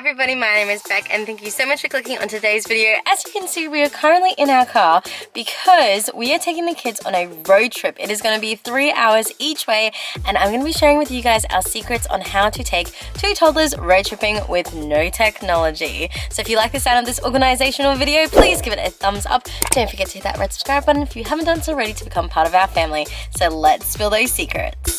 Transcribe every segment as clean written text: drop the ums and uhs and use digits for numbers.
everybody, my name is Beck and thank you so much for clicking on today's video. As you can see, we are currently in our car because we are taking the kids on a road trip. It is going to be 3 hours each way and I'm going to be sharing with you guys our secrets on how to take 2 toddlers road tripping with no technology. So if you like the sound of this organizational video, please give it a thumbs up. Don't forget to hit that red subscribe button if you haven't done so already to become part of our family. So let's spill those secrets.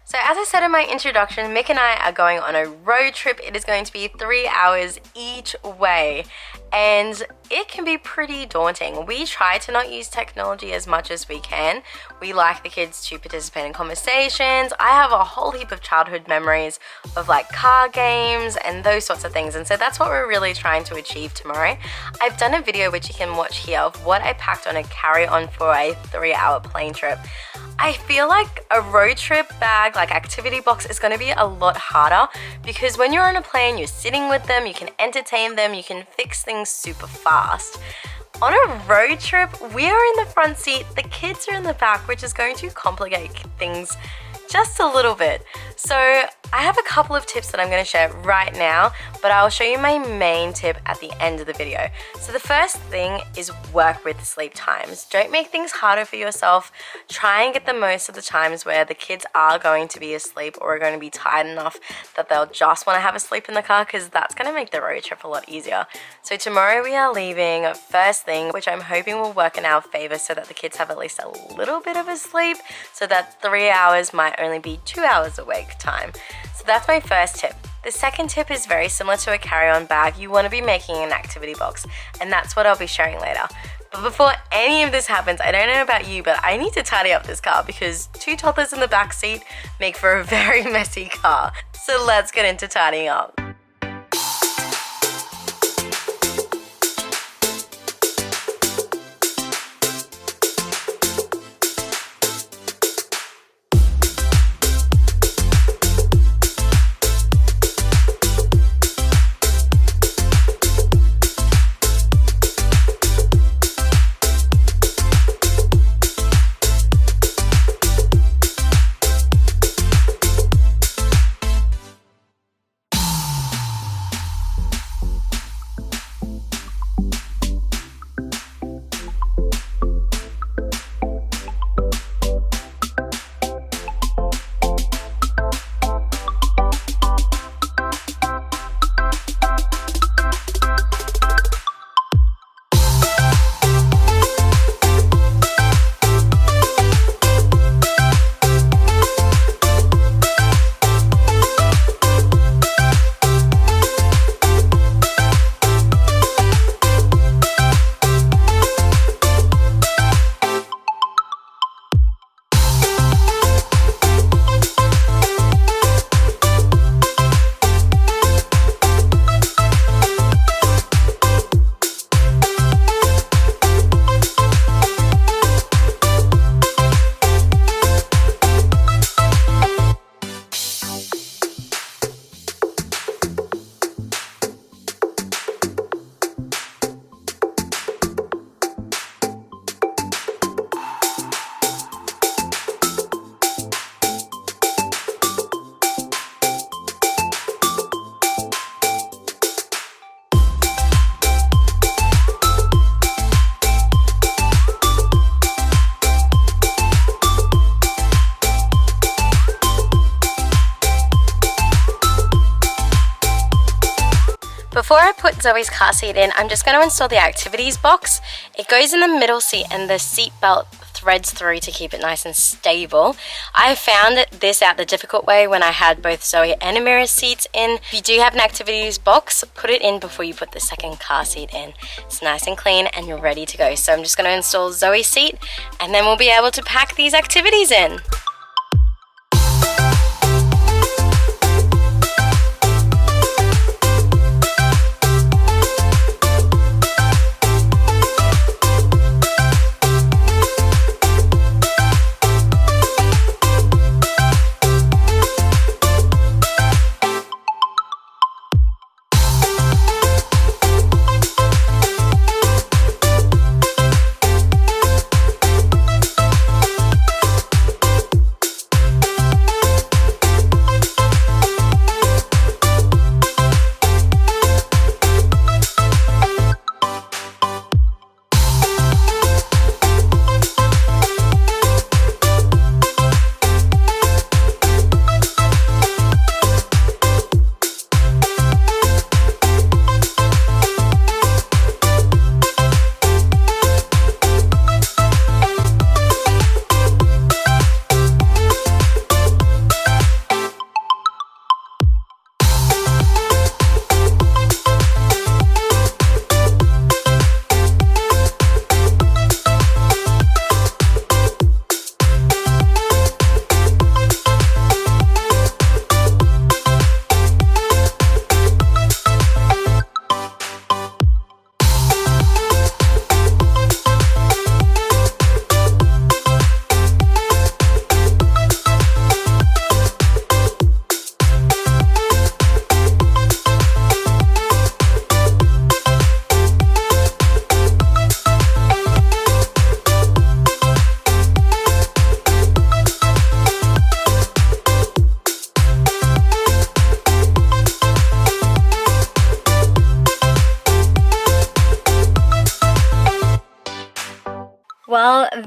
So as I said in my introduction, Mick and I are going on a road trip. It is going to be 3 hours each way and it can be pretty daunting. We try to not use technology as much as we can. We like the kids to participate in conversations. I have a whole heap of childhood memories of like car games and those sorts of things, and so that's what we're really trying to achieve tomorrow. I've done a video which you can watch here of what I packed on a carry-on for a 3-hour plane trip. I feel like a road trip bag, like activity box, is going to be a lot harder because when you're on a plane, you're sitting with them, you can entertain them, you can fix things super fast. On a road trip, we are in the front seat, the kids are in the back, which is going to complicate things just a little bit. So I have a couple of tips that I'm going to share right now, but I'll show you my main tip at the end of the video. So the first thing is work with sleep times. Don't make things harder for yourself. Try and get the most of the times where the kids are going to be asleep or are going to be tired enough that they'll just want to have a sleep in the car, because that's going to make the road trip a lot easier. So tomorrow we are leaving first thing, which I'm hoping will work in our favor so that the kids have at least a little bit of a sleep, so that 3 hours might only be 2 hours awake time. So that's my first tip. The second tip is very similar to a carry-on bag. You want to be making an activity box, and that's what I'll be sharing later. But before any of this happens, I don't know about you, but I need to tidy up this car because 2 toddlers in the back seat make for a very messy car. So let's get into tidying up. Before I put Zoe's car seat in, I'm just going to install the activities box. It goes in the middle seat and the seat belt threads through to keep it nice and stable. I found this out the difficult way when I had both Zoe and Amira's seats in. If you do have an activities box, put it in before you put the second car seat in. It's nice and clean and you're ready to go. So I'm just going to install Zoe's seat and then we'll be able to pack these activities in.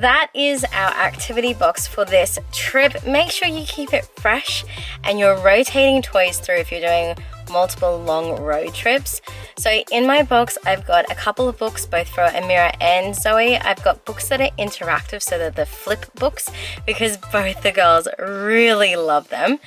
that is our activity box for this trip. Make sure you keep it fresh and you're rotating toys through if you're doing multiple long road trips. So in my box, I've got a couple of books, both for Amira and Zoe. I've got books that are interactive, so they're the flip books, because both the girls really love them.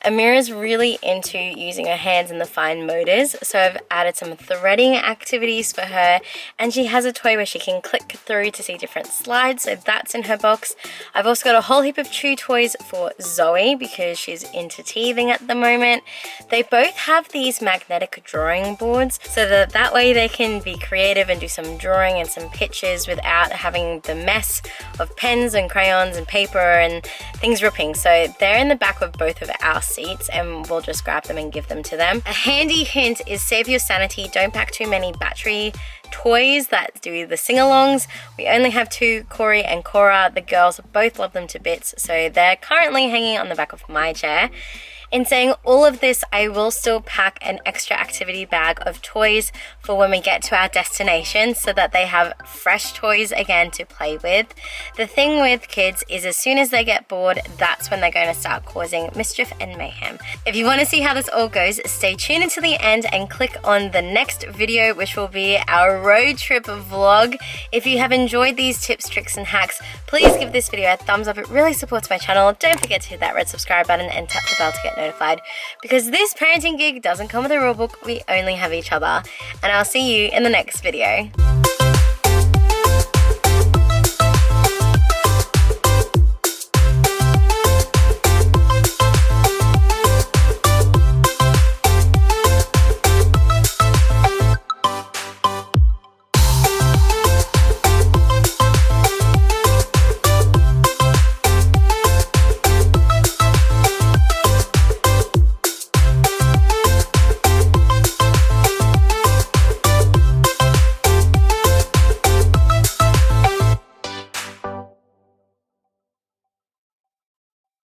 Amira's really into using her hands and the fine motors, so I've added some threading activities for her, and she has a toy where she can click through to see different slides, so that's in her box. I've also got a whole heap of chew toys for Zoe because she's into teething at the moment. They both have these magnetic drawing boards, so that way they can be creative and do some drawing and some pictures without having the mess of pens and crayons and paper and things ripping. So they're in the back of both of our seats, and we'll just grab them and give them to them. A handy hint is save your sanity. Don't pack too many battery toys that do the sing-alongs. We only have 2, Corey and Cora. The girls both love them to bits, so they're currently hanging on the back of my chair. In saying all of this, I will still pack an extra activity bag of toys for when we get to our destination so that they have fresh toys again to play with. The thing with kids is as soon as they get bored, that's when they're going to start causing mischief and mayhem. If you want to see how this all goes, stay tuned until the end and click on the next video, which will be our road trip vlog. If you have enjoyed these tips, tricks and hacks, please give this video a thumbs up. It really supports my channel. Don't forget to hit that red subscribe button and tap the bell to get notified, because this parenting gig doesn't come with a rule book. We only have each other, and I'll see you in the next video.